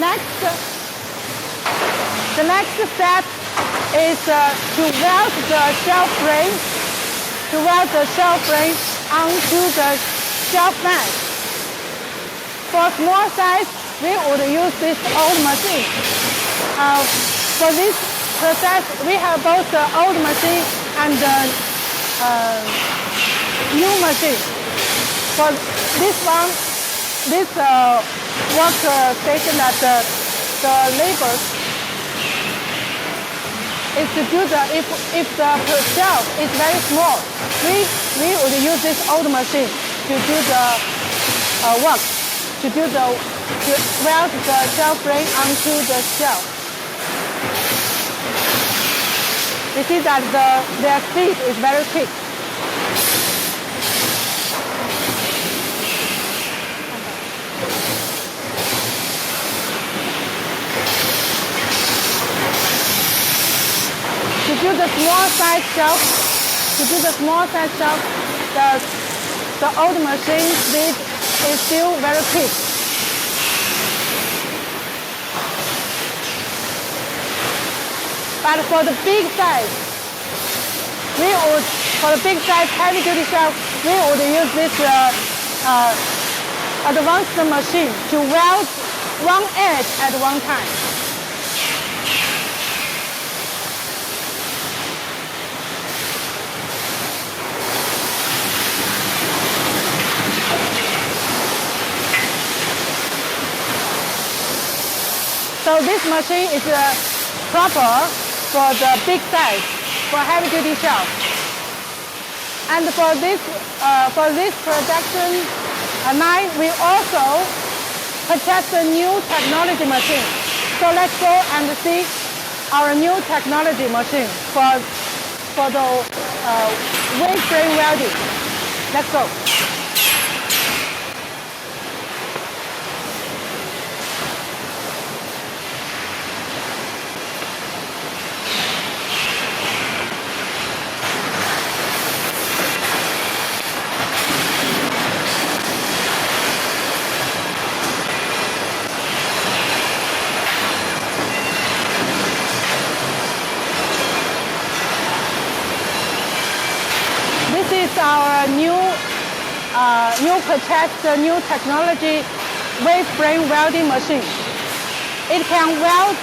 The next step is to weld the shelf frame. To weld the shelf frame onto the shelf mat. For small size, we would use this old machine. For this process, we have both the old machine and the new machine. For this one, this workstation at the labels is to do the, if the shelf is very small, we would use this old machine to do the work, to weld the shelf frame onto the shelf. You see that their speed is very quick. To do the small size shelf, the old machine speed is still very quick. But for the big size, heavy duty shelf, we would use this advanced machine to weld one edge at one time. So this machine is proper for the big size, for heavy duty shelf. And for this production line, we also purchased a new technology machine. So let's go and see our new technology machine for the wave frame welding. Let's go. This is our new purchased new technology wave frame welding machine. It can weld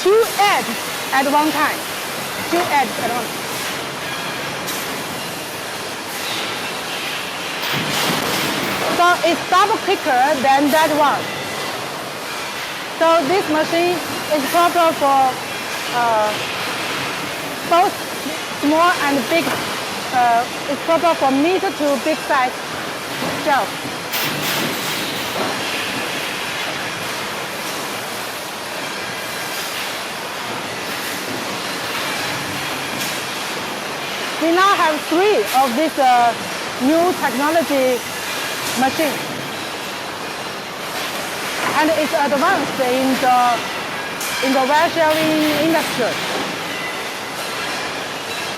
two edges at one time. So it's double quicker than that one. So this machine is proper for both small and big. It's proper for medium to big size shelf. We now have 3 of this new technology machine, and it's advanced in the wire shelving industry.